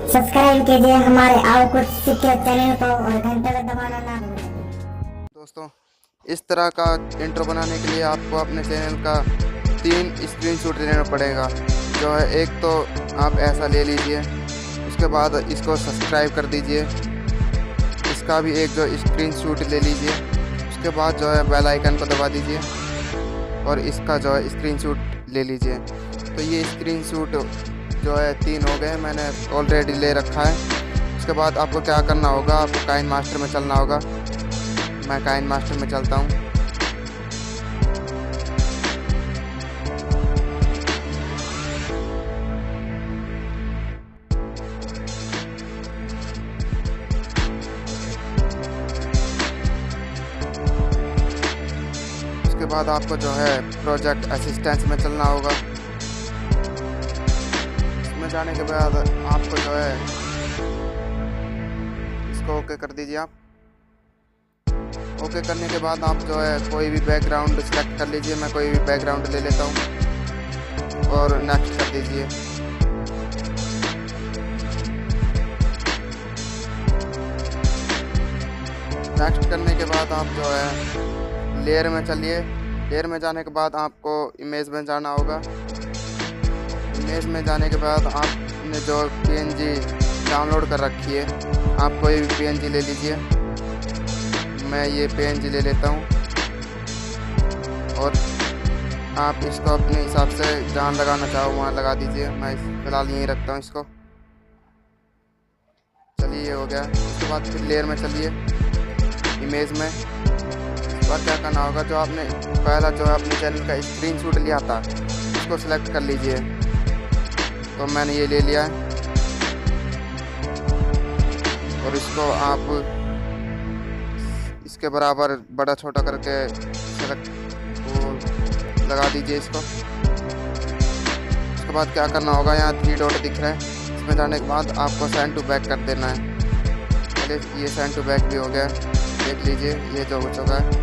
Subscribe कीजिए हमारे आओ कुछ सीखे चैनल को और घंटे को दबाना ना भूलें। दोस्तों, इस तरह का इंट्रो बनाने के लिए आपको अपने चैनल का 3 स्क्रीनशॉट लेना पड़ेगा। जो है, एक तो आप ऐसा ले लीजिए, उसके बाद इसको सब्सक्राइब कर दीजिए, इसका भी एक जो स्क्रीनशॉट ले लीजिए, उसके बाद जो है बेल आइकन को दबा दीजिए और इसका जो है स्क्रीनशॉट ले लीजिए। तो ये स्क्रीनशॉट जो है 3 हो गए, मैंने ऑलरेडी ले रखा है। उसके बाद आपको क्या करना होगा, आपको काइन मास्टर में चलना होगा। मैं काइन मास्टर में चलता हूँ। उसके बाद आपको जो है प्रोजेक्ट असिस्टेंस में चलना होगा। इसमें जाने के बाद आपको जो है इसको ओके कर दीजिए। आप ओके करने के बाद आप जो है कोई भी बैकग्राउंड सेलेक्ट कर लीजिए। मैं कोई भी बैकग्राउंड ले लेता हूँ और नेक्स्ट कर दीजिए। नेक्स्ट करने के बाद आप जो है लेयर में चलिए। लेयर में जाने के बाद आपको इमेज में जाना होगा। इमेज में जाने के बाद आपने जो PNG डाउनलोड कर रखी है, आप कोई भी PNG ले लीजिए। मैं ये PNG ले लेता हूँ और आप इसको अपने हिसाब से जहाँ लगाना चाहो वहाँ लगा दीजिए। मैं फ़िलहाल यहीं रखता हूँ इसको। चलिए, ये हो गया। उसके बाद फिर लेयर में चलिए, इमेज में। इस बार क्या करना होगा, जो आपने पहला जो है अपने चैनल का स्क्रीनशॉट लिया था, इसको सिलेक्ट कर लीजिए। तो मैंने ये ले लिया है और इसको आप इसके बराबर बड़ा छोटा करके सेलेक्ट वो लगा दीजिए इसको। उसके बाद क्या करना होगा, यहाँ 3 डॉट दिख रहा है, इसमें जाने के बाद आपको सेंड टू बैक कर देना है। चलिए, ये सेंड टू बैक भी हो गया, देख लीजिए ये जो हो चुका है।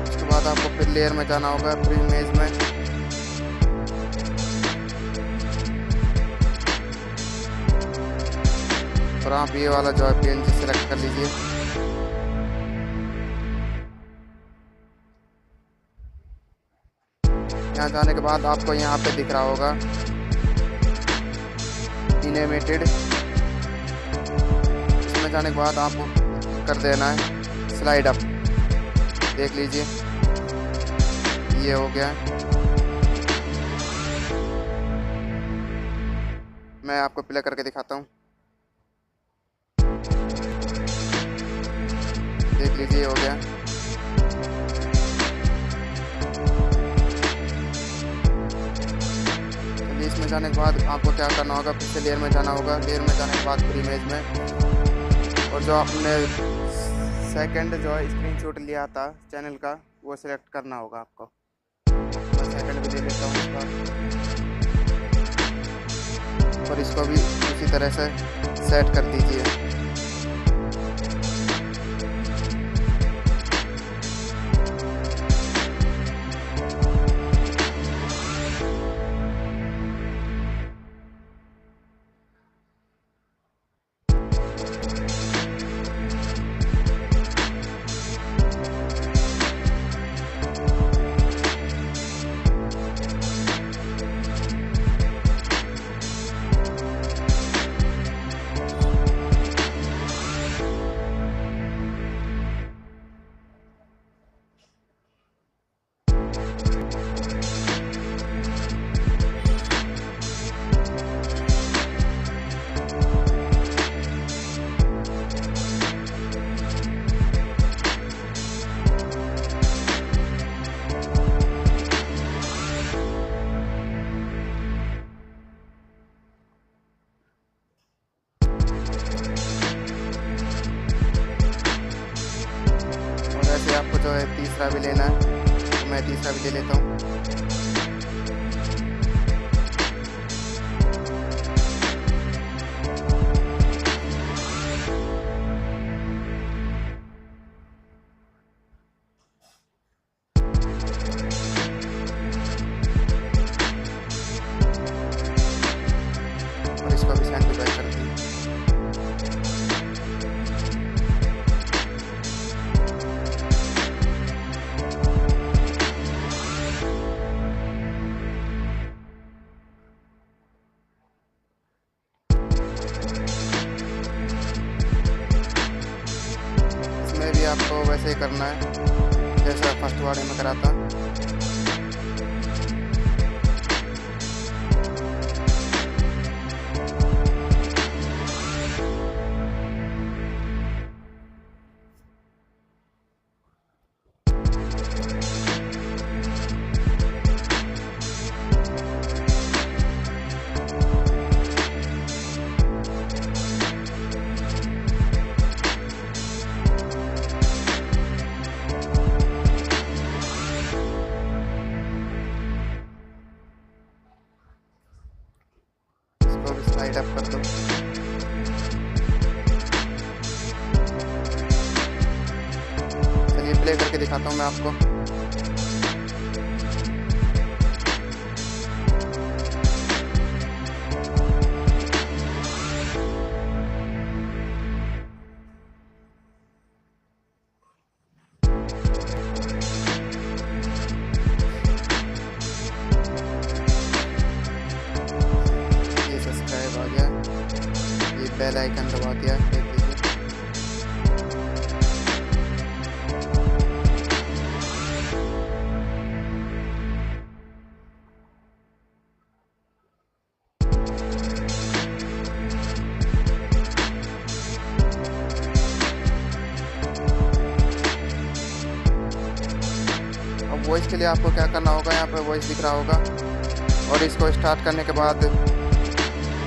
उसके बाद आपको फिर लेयर में जाना होगा, फिर इमेज में। और आप ये वाला जो है PNG सेलेक्ट कर लीजिए। यहाँ जाने के बाद आपको यहाँ पे दिख रहा होगा एनिमेटेड। इसमें जाने के बाद आपको कर देना है स्लाइड अप। देख लीजिए ये हो गया। मैं आपको प्ले करके दिखाता हूँ। देख लीजिए ये हो गया। चलिए, इसमें जाने के बाद आपको क्या करना होगा, फिर से लेयर में जाना होगा। लेयर में जाने के बाद फिर इमेज में, और जो आपने सेकंड जो है स्क्रीनशॉट लिया था चैनल का, वो सिलेक्ट करना होगा आपको। मैं सेकंड भी ले लेता हूँ इसका और इसको भी उसी तरह से सेट कर दीजिए। वैसे आपको जो है तीसरा भी लेना है, तो मैं तीसरा भी ले लेता हूँ। करना है जैसा फर्स्ट वाले में करा था। साइड अप कर दो। चलिए प्ले करके दिखाता हूँ मैं आपको। आ गया, ये बेल आइकन दबा दिया, देख लीजिए। अब वॉइस के लिए आपको क्या करना होगा, यहाँ पे वॉइस दिख रहा होगा और इसको स्टार्ट करने के बाद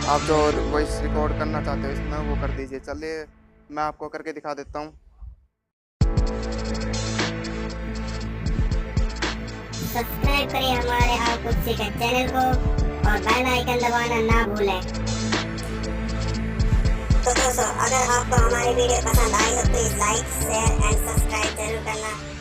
आप जो वॉइस रिकॉर्ड करना चाहते हो इसमें वो कर दीजिए। चलिए मैं आपको करके दिखा देता हूँ। सब्सक्राइब करिए हमारे आप कुछ सीखे चैनल को और बेल आइकन दबाना ना भूलें। तो दोस्तों, अगर आपको हमारी वीडियो पसंद आई हो please like, share and subscribe जरूर करना।